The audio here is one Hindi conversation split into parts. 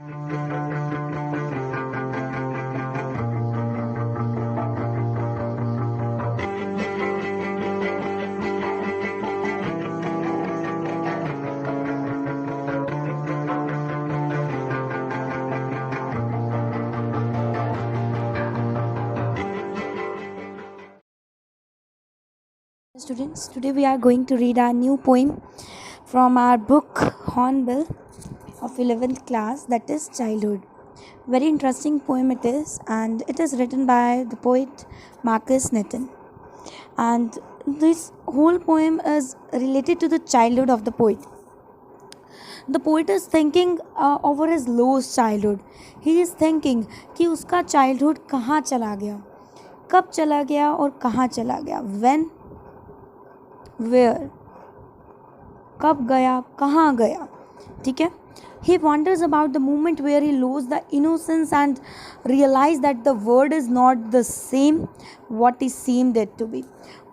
Students, today we are going to read our new poem from our book Hornbill of 11th class, that is Childhood. Very interesting poem it is, and it is written by the poet Marcus Newton. And this whole poem is related to the childhood of the poet. The poet is thinking over his lost childhood. He is thinking कि उसका childhood कहाँ चला गया, कब चला गया और कहाँ चला गया, when, where, कब गया, कहाँ गया. ठीक है. He wonders about the moment where he lost the innocence and realized that the world is not the same what he seemed it to be.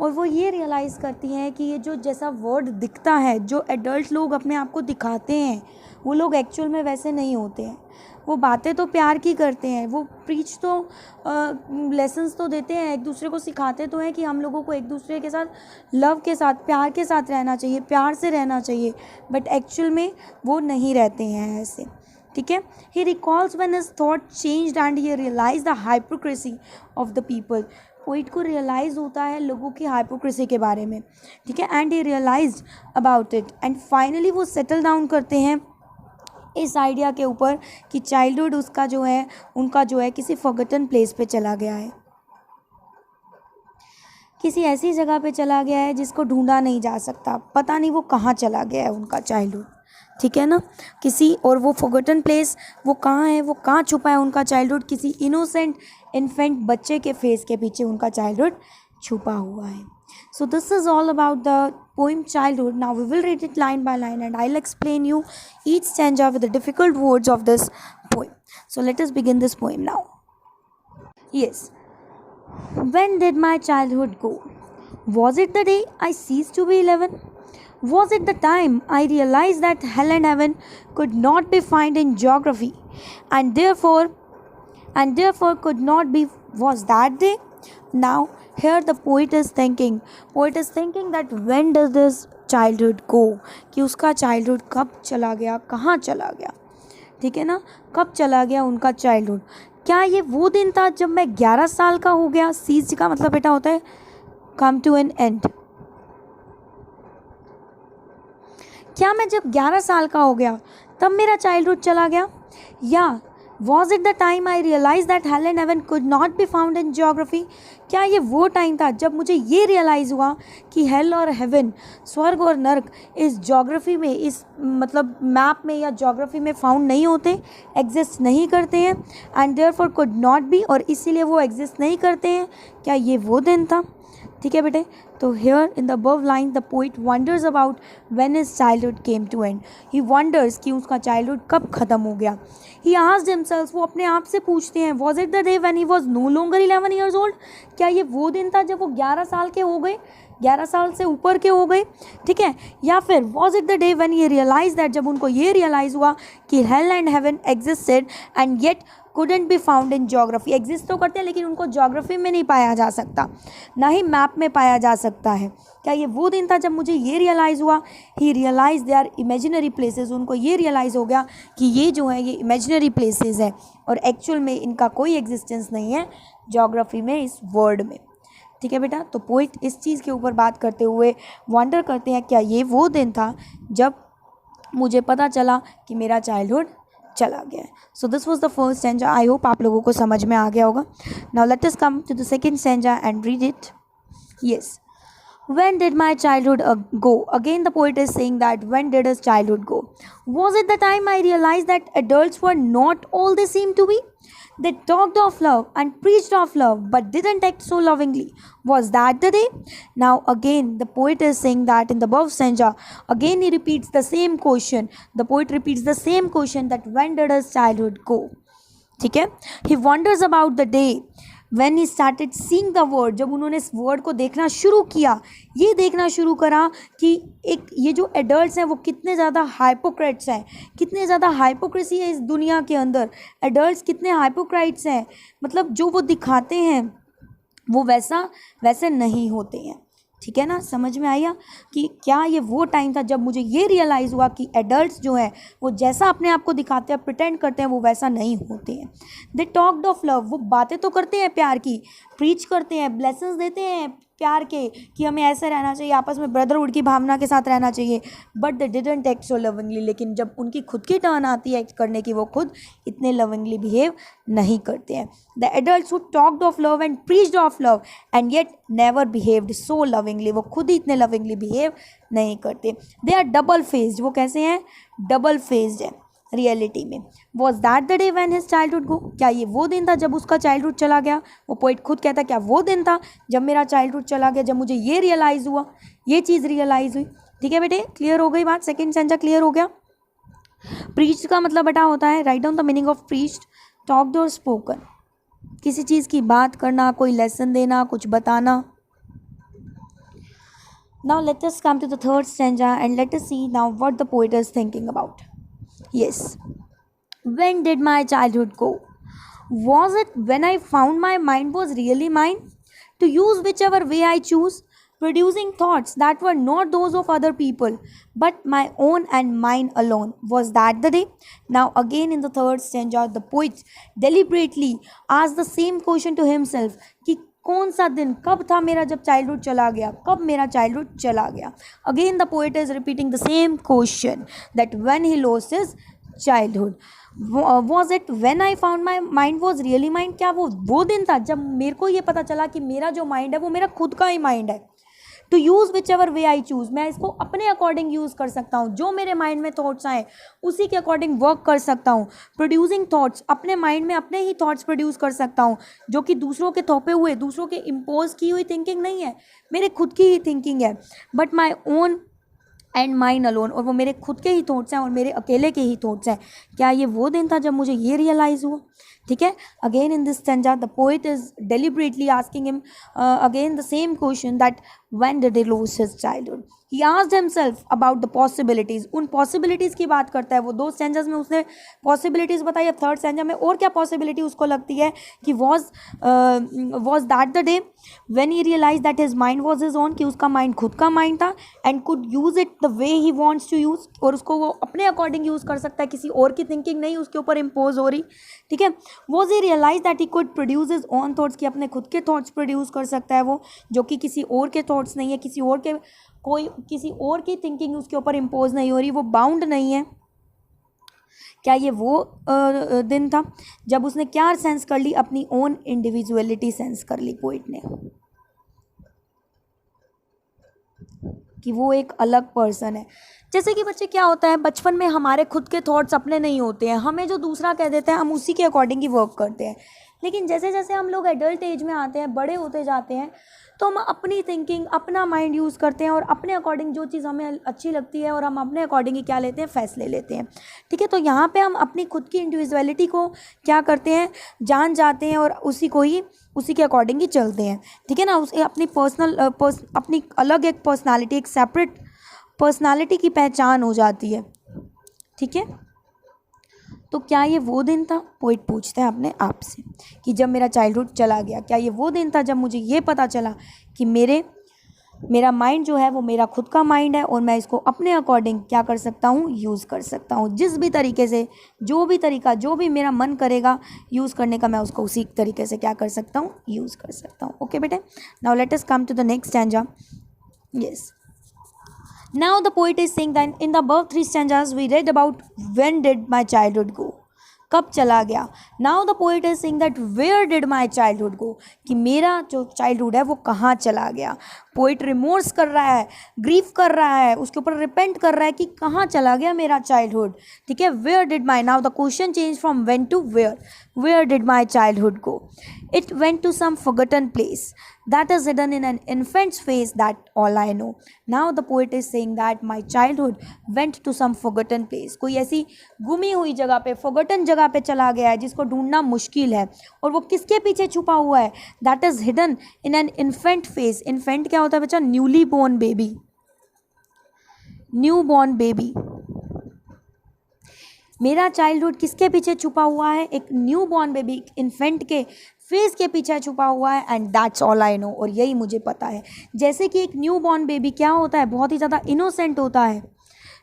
और वो ये रियलाइज़ करती हैं कि ये जो जैसा वर्ड दिखता है, जो एडल्ट लोग अपने आप को दिखाते हैं, वो लोग एक्चुअल में वैसे नहीं होते हैं. वो बातें तो प्यार की करते हैं, वो प्रीच तो लेसन्स तो देते हैं, एक दूसरे को सिखाते तो हैं कि हम लोगों को एक दूसरे के साथ लव के साथ, प्यार के साथ रहना चाहिए, प्यार से रहना चाहिए, बट एक्चुअल में वो नहीं रहते हैं ऐसे. ठीक है. He recalls when his thought changed and he realise the hypocrisy of the people. Poet को रियलाइज़ होता है लोगों की हाइपोक्रेसी के बारे में. ठीक है. And he realized about it and finally वो सेटल डाउन करते हैं इस आइडिया के ऊपर कि चाइल्डहुड उसका जो है, उनका जो है, किसी फॉरगॉटन प्लेस पे चला गया है, किसी ऐसी जगह पे चला गया है जिसको ढूंढा नहीं जा सकता. पता नहीं वो कहाँ चला गया है उनका चाइल्डहुड. ठीक है ना. किसी और वो फॉरगॉटन प्लेस वो कहाँ है, वो कहाँ छुपा है उनका चाइल्डहुड. किसी इनोसेंट इन्फेंट बच्चे के फेस के पीछे उनका चाइल्डहुड छुपा हुआ है. So this is all about the poem Childhood. Now we will read it line by line and I'll explain you each stanza with the difficult words of this poem. So let us begin this poem now. Yes. When did my childhood go? Was it the day I ceased to be 11? Was it the time I realized that hell and heaven could not be found in geography and therefore could not be? Was that day? Now here the poet is thinking that when does this childhood go, कि उसका childhood कब चला गया, कहाँ चला गया. ठीक है ना. कब चला गया उनका childhood. क्या ये वो दिन था जब मैं 11 साल का हो गया. सीज का मतलब बेटा होता है come to an end. क्या मैं जब 11 साल का हो गया तब मेरा childhood चला गया, या Was it the time I realized that hell and heaven could not be found in geography? क्या ये वो टाइम था जब मुझे ये रियलाइज़ हुआ कि हेल और हेवन, स्वर्ग और नर्क, इस जोग्राफी में, इस मतलब मैप में या जोग्राफी में फाउंड नहीं होते, एग्जिस्ट नहीं करते हैं, and therefore could not be, और इसीलिए वो एग्जिस्ट नहीं करते हैं. क्या ये वो दिन था. ठीक है बेटे. तो here in the above line the poet wonders about when his childhood came to end. He wonders कि उसका चाइल्डहुड कब ख़त्म हो गया. ही आस्क्ड हिमसेल्फ, वो अपने आप से पूछते हैं, was it the day when he was no longer 11 years old. क्या ये वो दिन था जब वो 11 साल के हो गए, 11 साल से ऊपर के हो गए. ठीक है. या फिर was it the day when he realize that, जब उनको ये रियलाइज़ हुआ कि hell and heaven existed and yet couldn't be found in geography. Exist तो करते हैं लेकिन उनको जोग्राफी में नहीं पाया जा सकता, ना ही मैप में पाया जा सकता है. क्या ये वो दिन था जब मुझे ये रियलाइज़ हुआ. He realise they are imaginary places. उनको ये रियलाइज़ हो गया कि ये जो है ये इमेजिनरी प्लेसेस हैं और एक्चुअल में इनका कोई एग्जिस्टेंस नहीं है जोग्राफी में, इस वर्ल्ड में. ठीक है बेटा. तो पोइट इस चीज़ के ऊपर बात करते हुए वंडर करते हैं, क्या ये वो दिन था जब मुझे पता चला कि मेरा चाइल्डहुड चला गया. So this was the first stanza. I hope आप लोगों को समझ में आ गया होगा. Now let us come to the second stanza and read it. Yes. When did my childhood go? Again the poet is saying that when did his childhood go? Was it the time I realized that adults were not all they seem to be? They talked of love and preached of love but didn't act so lovingly. Was that the day? Now again the poet is saying that in the above stanza, again he repeats the same question. The poet repeats the same question, that when did his childhood go? ठीक है. He wonders about the day when he started seeing the word, जब उन्होंने इस वर्ड को देखना शुरू किया, ये देखना शुरू करा कि एक ये जो एडल्ट्स हैं वो कितने ज़्यादा हाइपोक्रेट्स हैं, कितने ज़्यादा हाइपोक्रेसी है इस दुनिया के अंदर, एडल्ट्स कितने हाइपोक्राइट्स हैं, मतलब जो वो दिखाते हैं वो वैसे नहीं होते हैं। ठीक है ना, समझ में आया कि क्या ये वो टाइम था जब मुझे ये रियलाइज़ हुआ कि एडल्ट्स जो हैं वो जैसा अपने आप को दिखाते हैं, प्रिटेंड करते हैं, वो वैसा नहीं होते हैं। दे टॉक्ड ऑफ लव, वो बातें तो करते हैं प्यार की, प्रीच करते हैं, ब्लेसिंग्स देते हैं प्यार के कि हमें ऐसे रहना चाहिए, आपस में ब्रदरहुड की भावना के साथ रहना चाहिए, but they didn't act so lovingly, लेकिन जब उनकी खुद की टर्न आती है एक्ट करने की, वो खुद इतने लविंगली बिहेव नहीं करते हैं। The adults who talked of love and preached of love and yet never behaved so lovingly, वो खुद ही इतने लविंगली बिहेव नहीं करते। दे आर डबल फेस्ड, वो कैसे हैं, डबल फेस्ड है रियलिटी में। Was that the day when his childhood गो, क्या ये वो दिन था जब उसका चाइल्डहुड चला गया। वो पोइट खुद कहता है क्या वो दिन था जब मेरा चाइल्डहुड चला गया, जब मुझे ये रियलाइज़ हुआ, ये चीज़ रियलाइज़ हुई। ठीक है बेटे, क्लियर हो गई बात, सेकंड स्टैंजा क्लियर हो गया। प्रीच्ड का मतलब बेटा होता है, write down the meaning of preached, talked और स्पोकन, किसी चीज़ की बात करना, कोई लेसन देना, कुछ बताना। Now let us come to the third stanza and let us see now what the poet is thinking about. Yes. When did my childhood go? Was it when I found my mind was really mine, to use whichever way I choose, producing thoughts that were not those of other people, but my own and mine alone? Was that the day? Now again in the third stanza, the poet deliberately asked the same question to himself कि कौन सा दिन, कब था मेरा जब चाइल्डहुड चला गया, कब मेरा चाइल्डहुड चला गया। Again the poet is repeating the same question that when he lost his childhood, was it when I found my mind was really mind, क्या वो दिन था जब मेरे को ये पता चला कि मेरा जो माइंड है वो मेरा खुद का ही माइंड है। To use whichever way I choose, मैं इसको अपने अकॉर्डिंग यूज़ कर सकता हूँ, जो मेरे माइंड में थॉट्स आए उसी के अकॉर्डिंग वर्क कर सकता हूँ। प्रोड्यूसिंग थॉट्स, अपने माइंड में अपने ही थॉट्स प्रोड्यूस कर सकता हूँ, जो कि दूसरों के थोपे हुए, दूसरों के इम्पोज की हुई थिंकिंग नहीं है, मेरे खुद की ही थिंकिंग है। But my own and mine alone, और वो मेरे खुद के ही थॉट्स हैं और मेरे अकेले के ही थॉट्स हैं। क्या ये वो दिन था जब मुझे ये रियलाइज़ हुआ। ठीक है, again in this stanza the poet is deliberately asking him again the same question that when did he lose his childhood. He asked himself about the possibilities, उन पॉसिबिलिटीज़ की बात करता है वो। दो स्टैंजाज में उसने पॉसिबिलिटीज़ बताई, अब थर्ड स्टैंजा में और क्या पॉसिबिलिटी उसको लगती है कि was that the day when he realize that his mind was his own, कि उसका माइंड खुद का माइंड था, and could use it the way he wants to use, और उसको वो अपने अकॉर्डिंग यूज़ कर सकता है, किसी और की थिंकिंग नहीं उसके ऊपर इम्पोज हो रही। ठीक है, was he realize that he could produce his own thoughts, कि अपने खुद के थॉट्स प्रोड्यूस कर सकता है वो, जो कि किसी और के थॉट्स नहीं है, किसी और की थिंकिंग उसके ऊपर इम्पोज नहीं हो रही, वो बाउंड नहीं है। क्या ये वो दिन था जब उसने क्या सेंस कर ली, अपनी ओन इंडिविजुअलिटी सेंस कर ली पोइट ने, कि वो एक अलग पर्सन है। जैसे कि बच्चे क्या होता है, बचपन में हमारे खुद के थॉट्स अपने नहीं होते हैं, हमें जो दूसरा कह देता है हम उसी के अकॉर्डिंग ही वर्क करते हैं। लेकिन जैसे जैसे हम लोग एडल्ट एज में आते हैं, बड़े होते जाते हैं, तो हम अपनी थिंकिंग, अपना माइंड यूज़ करते हैं और अपने अकॉर्डिंग जो चीज़ हमें अच्छी लगती है और हम अपने अकॉर्डिंग ही क्या लेते हैं, फैसले लेते हैं। ठीक है, तो यहाँ पे हम अपनी खुद की इंडिविजुअलिटी को क्या करते हैं, जान जाते हैं और उसी के अकॉर्डिंग ही चलते हैं। ठीक है ना, उसे अपनी अपनी अलग एक पर्सनालिटी, एक सेपरेट पर्सनालिटी की पहचान हो जाती है। ठीक है, तो क्या ये वो दिन था, पोइट पूछता है अपने आप से कि जब मेरा चाइल्डहुड चला गया, क्या ये वो दिन था जब मुझे ये पता चला कि मेरा माइंड जो है वो मेरा खुद का माइंड है और मैं इसको अपने अकॉर्डिंग क्या कर सकता हूँ, यूज़ कर सकता हूँ। जिस भी तरीके से, जो भी मेरा मन करेगा यूज़ करने का, मैं उसको उसी तरीके से क्या कर सकता हूँ, यूज़ कर सकता हूँ। ओके बेटे, now let us come to the next stanza. Yes, now the poet is saying that in the above three stanzas we read about when did my childhood go, कब चला गया। now the poet is saying that where did my childhood go, कि मेरा जो चाइल्डहुड है वो कहाँ चला गया। पोइट रिमोर्स कर रहा है, ग्रीफ कर रहा है, उसके ऊपर रिपेंट कर रहा है कि कहाँ चला गया मेरा चाइल्डहुड. ठीक है, where did my, now the question change from when to where did my childhood go. It went to some forgotten place that is hidden in an infant's face, that all I know. Now the poet is saying that my childhood went to some forgotten place. कोई ऐसी गुमी हुई जगह पे, forgotten जगह पे चला गया है जिसको ढूंढना मुश्किल है, और वो किसके पीछे छुपा हुआ है. That is hidden in an infant face. Infant क्या होता है बच्चा? Newly born baby, new born baby. मेरा चाइल्डहुड किसके पीछे छुपा हुआ है? एक न्यू बॉर्न बेबी, इन्फेंट के फेस के पीछे छुपा हुआ है. And that's all I know, और यही मुझे पता है. जैसे कि एक न्यू बॉर्न बेबी क्या होता है? बहुत ही ज़्यादा इनोसेंट होता है.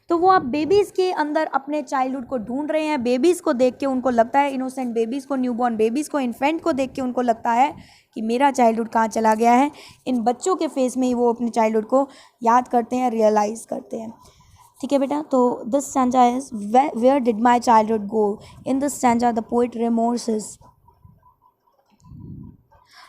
तो वो आप बेबीज़ के अंदर अपने चाइल्डहुड को ढूंढ रहे हैं. बेबीज़ को देख के उनको लगता है, इनोसेंट बेबीज़ को, न्यू बॉर्न बेबीज़ को, इन्फेंट को देख के उनको लगता है कि मेरा चाइल्डहुड कहाँ चला गया है. इन बच्चों के फेस में ही वो अपने चाइल्डहुड को याद करते हैं, रियलाइज़ करते हैं. ठीक है बेटा, तो this stanza is where did my childhood go. In this stanza the poet remorses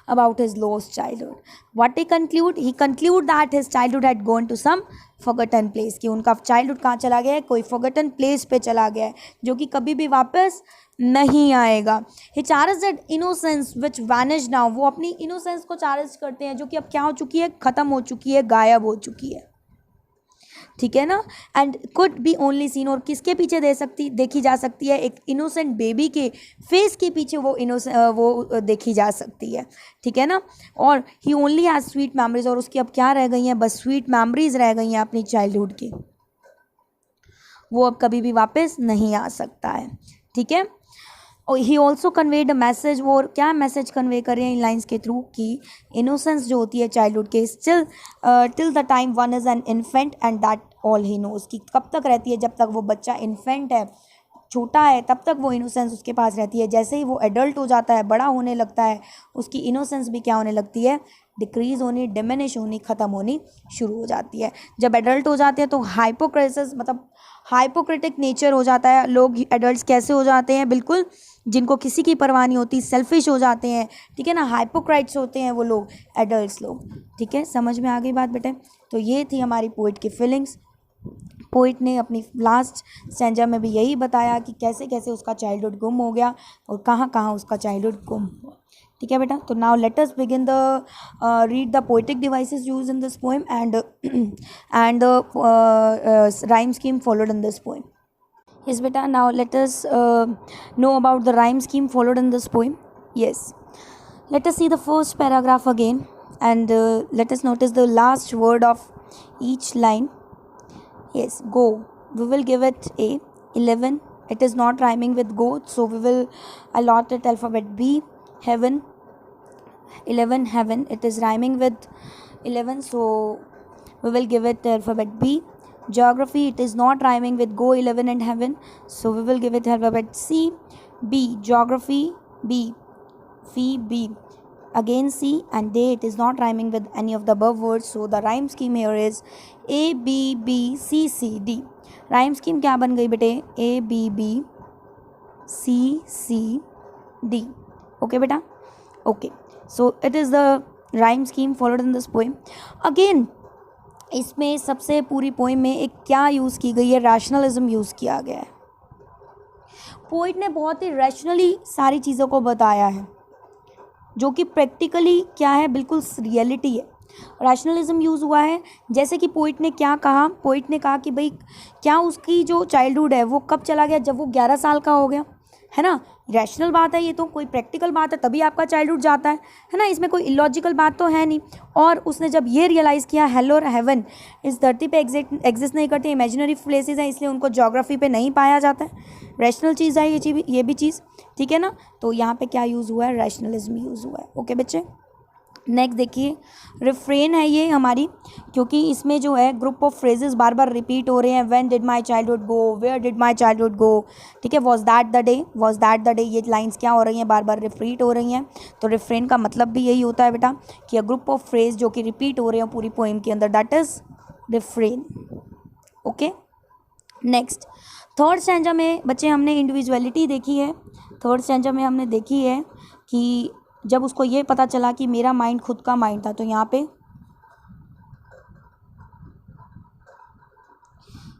about his lost childhood. What he conclude? He conclude that his childhood had gone to some forgotten place. कि उनका childhood कहाँ चला गया है? कोई forgotten place पे चला गया है जो कि कभी भी वापस नहीं आएगा. He cherished that innocence which vanished now. वो अपनी innocence को cherish करते हैं जो कि अब क्या हो चुकी है? ख़त्म हो चुकी है, गायब हो चुकी है. ठीक है ना. And could be only seen, और किसके पीछे देखी जा सकती है? एक इनोसेंट बेबी के फेस के पीछे वो देखी जा सकती है. ठीक है ना. और ही ओनली हैज स्वीट मेमोरीज, और उसकी अब क्या रह गई हैं? बस स्वीट मेमोरीज रह गई हैं अपनी चाइल्डहुड की. वो अब कभी भी वापस नहीं आ सकता है. ठीक है. और he also conveyed a message. वो क्या मैसेज कन्वे कर रहे हैं इन लाइन्स के थ्रू? कि इनोसेंस जो होती है चाइल्डहुड के, still till the time one is an infant and that all he knows. की कब तक रहती है? जब तक वो बच्चा इन्फेंट है, छोटा है, तब तक वो इनोसेंस उसके पास रहती है. जैसे ही वो एडल्ट हो जाता है, बड़ा होने लगता है, उसकी इनोसेंस भी क्या होने लगती है? डिक्रीज़ होनी, डिमिनिश होनी, ख़त्म होनी शुरू हो जाती है. जब एडल्ट हो जाते हैं तो हाइपोक्रेसिस, मतलब हाइपोक्रेटिक नेचर हो जाता है. लोग एडल्ट्स कैसे हो जाते हैं? बिल्कुल जिनको किसी की परवाह नहीं होती, सेल्फिश हो जाते हैं. ठीक है ना. हाइपोक्राइट्स होते हैं वो लोग, एडल्ट्स लोग. ठीक है, समझ में आ गई बात बेटे. तो ये थी हमारी पोइट की फीलिंग्स. पोइट ने अपनी लास्ट स्टैंजा में भी यही बताया कि कैसे कैसे उसका चाइल्डहुड गुम हो गया और कहाँ कहाँ उसका चाइल्डहुड गुम हुआ. ठीक है बेटा. तो now let us begin the read the poetic devices used in this poem and the rhyme scheme followed in this poem. Yes beta, now let us know about the rhyme scheme followed in this poem. Yes, let us see the first paragraph again, and let us notice the last word of each line. Yes, go. We will give it a 11. It is not rhyming with go, so we will allot it alphabet B. Heaven, 11, heaven. It is rhyming with 11, so we will give it alphabet B. Geography, it is not rhyming with go, 11 and heaven, so we will give it alphabet C. B, geography, B. Fee, B. Again C. And day, it is not rhyming with any of the above words, so the rhyme scheme here is A, B, B, C, C, D. Rhyme scheme क्या बन गई बेटे? A, B, B, C, C, D. Okay बेटा? Okay, so it is the rhyme scheme followed in this poem. Again, इसमें सबसे पूरी पोइम में एक क्या यूज़ की गई है? रैशनलिज्म यूज़ किया गया है. पोइट ने बहुत ही रैशनली सारी चीज़ों को बताया है जो कि प्रैक्टिकली क्या है? बिल्कुल रियलिटी है. रैशनलिज्म यूज़ हुआ है. जैसे कि पोइट ने क्या कहा? पोइट ने कहा कि भाई क्या उसकी जो चाइल्डहुड है वो कब चला गया? जब वो 11 साल का हो गया, है ना. रैशनल बात है ये, तो कोई प्रैक्टिकल बात है, तभी आपका चाइल्डहुड जाता है ना. इसमें कोई इलॉजिकल बात तो है नहीं. और उसने जब ये रियलाइज़ किया हेल और हेवन इस धरती पे एग्जिस्ट नहीं करते, इमेजिनरी प्लेसेस हैं, इसलिए उनको ज्योग्राफी पे नहीं पाया जाता है. रैशनल चीज़ है ये भी चीज़. ठीक है ना. तो यहाँ पे क्या यूज़ हुआ है? रैशनलिज्म यूज़ हुआ है. ओके बच्चे. नेक्स्ट देखिए, रिफ्रेन है ये हमारी, क्योंकि इसमें जो है ग्रुप ऑफ फ्रेजेस बार बार रिपीट हो रहे हैं. When did my childhood go, where did my childhood go. ठीक है. Was that the day, was that the day. ये लाइंस क्या हो रही हैं? बार बार रिपीट हो रही हैं. तो रिफ्रेन का मतलब भी यही होता है बेटा कि अ ग्रुप ऑफ फ्रेज जो कि रिपीट हो रहे हैं पूरी पोइम के अंदर, that is refrain. Okay. Next third stanza में बच्चे हमने इंडिविजुअलिटी देखी है. थर्ड स्टैंजा में हमने देखी है कि जब उसको ये पता चला कि मेरा माइंड खुद का माइंड था, तो यहाँ पे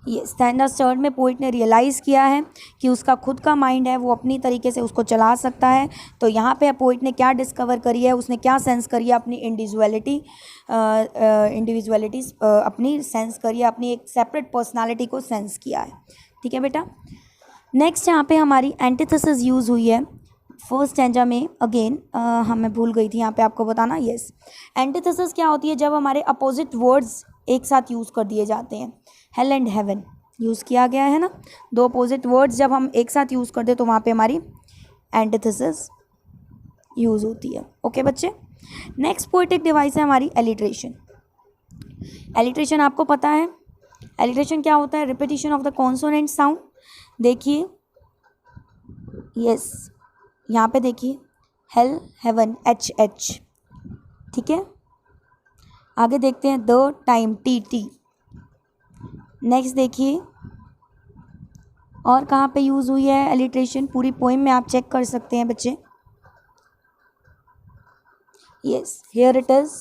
ये स्टैंडर्ड थर्ड में पोइट ने रियलाइज़ किया है कि उसका खुद का माइंड है, वो अपनी तरीके से उसको चला सकता है। तो यहाँ पे पोइट ने क्या डिस्कवर करी है, उसने क्या सेंस करी है, अपनी इंडिविजुअलिटीज़ अपनी सेंस करी है, अपनी एक सेपरेट पर्सनालिटी को सेंस किया है। ठीक है बेटा। नेक्स्ट यहाँ पे हमारी एंटीथेसिस यूज़ हुई है फर्स्ट स्टैंजा में। अगेन मैं भूल गई थी यहाँ पे आपको बताना। यस, एंटीथेसिस क्या होती है, जब हमारे अपोजिट वर्ड्स एक साथ यूज़ कर दिए जाते हैं। हेल एंड हेवन यूज़ किया गया है ना, दो अपोजिट वर्ड्स जब हम एक साथ यूज़ करते हैं तो वहाँ पे हमारी एंटीथेसिस यूज़ होती है। ओके बच्चे। नेक्स्ट पोएटिक डिवाइस है हमारी एलिट्रेशन। एलिट्रेशन आपको पता है, एलिट्रेशन क्या होता है, repetition of the consonant sound. देखिए यस, यहाँ पे देखिए हेल हेवन एच एच। ठीक है, आगे देखते हैं the time T T. Next देखिए और कहाँ पे यूज़ हुई है एलिट्रेशन, पूरी पोइम में आप चेक कर सकते हैं बच्चे। Yes, here it is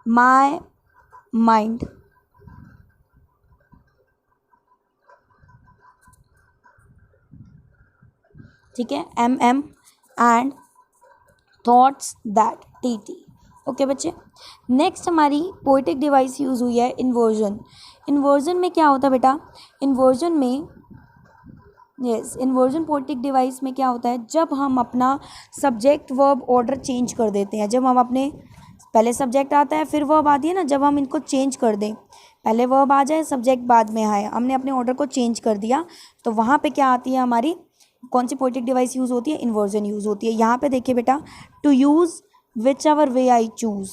my mind. ठीक है, M M and thoughts that T T. Okay बच्चे। नेक्स्ट हमारी पोएटिक डिवाइस यूज़ हुई है इन्वर्जन। इन्वर्जन में क्या होता है बेटा, इन्वर्जन में इन्वर्जन पोएटिक डिवाइस में क्या होता है, जब हम अपना सब्जेक्ट वर्ब ऑर्डर चेंज कर देते हैं। जब हम अपने पहले सब्जेक्ट आता है फिर वर्ब आती है ना, जब हम इनको चेंज कर दें, पहले वर्ब आ जाए सब्जेक्ट बाद में आए, हमने अपने ऑर्डर को चेंज कर दिया, तो वहाँ पे क्या आती है हमारी, कौन सी पोएटिक डिवाइस यूज़ होती है, इन्वर्जन यूज़ होती है। यहाँ पे देखिए बेटा, to use whichever way I choose.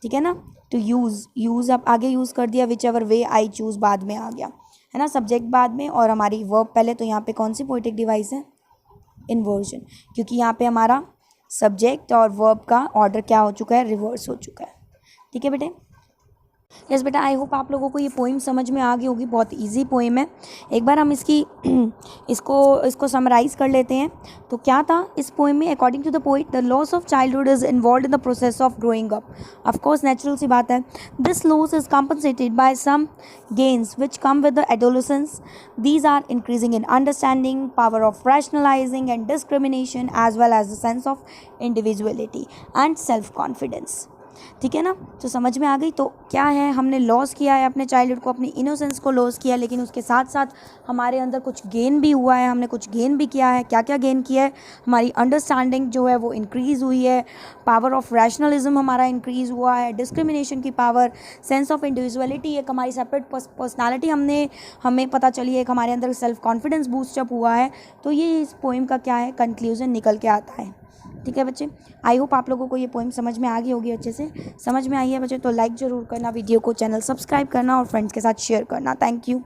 ठीक है ना, टू यूज़ अब आगे यूज़ कर दिया, which ever way I choose बाद में आ गया, है ना, सब्जेक्ट बाद में और हमारी वर्ब पहले। तो यहाँ पे कौन सी पोएटिक डिवाइस है, इन्वर्जन, क्योंकि यहाँ पे हमारा सब्जेक्ट और वर्ब का ऑर्डर क्या हो चुका है, रिवर्स हो चुका है। ठीक है बेटे। यस बेटा, आई होप आप लोगों को ये पोइम समझ में आ गई होगी, बहुत इजी पोइम है। एक बार हम इसको समराइज कर लेते हैं। तो क्या था इस पोइम में, according to the poet, the loss of childhood is involve in the process of growing up. Of course natural सी बात है। This loss is compensated by some gains which come with the adolescence. These are increasing in understanding, power of rationalizing and discrimination, as well as the sense of individuality and self-confidence. ठीक है ना, तो समझ में आ गई। तो क्या है, हमने लॉस किया है अपने चाइल्डहुड को, अपनी इनोसेंस को लॉस किया, लेकिन उसके साथ साथ हमारे अंदर कुछ गेन भी हुआ है, हमने कुछ गेन भी किया है। क्या क्या गेन किया है, हमारी अंडरस्टैंडिंग जो है वो इंक्रीज़ हुई है, पावर ऑफ रैशनलिज्म हमारा इंक्रीज़ हुआ है, डिस्क्रिमिनेशन की पावर, सेंस ऑफ इंडिविजुअलिटी, एक हमारी सेपरेट पर्सनालिटी हमें पता चली है, एक हमारे अंदर सेल्फ कॉन्फिडेंस बूस्टअप हुआ है। तो ये इस पोइम का क्या है, कंक्लूजन निकल के आता है। ठीक है बच्चे, आई होप आप लोगों को ये पोइम समझ में आ गई होगी, अच्छे से समझ में आई है बच्चे। तो लाइक ज़रूर करना वीडियो को, चैनल सब्सक्राइब करना और फ्रेंड्स के साथ शेयर करना। Thank you.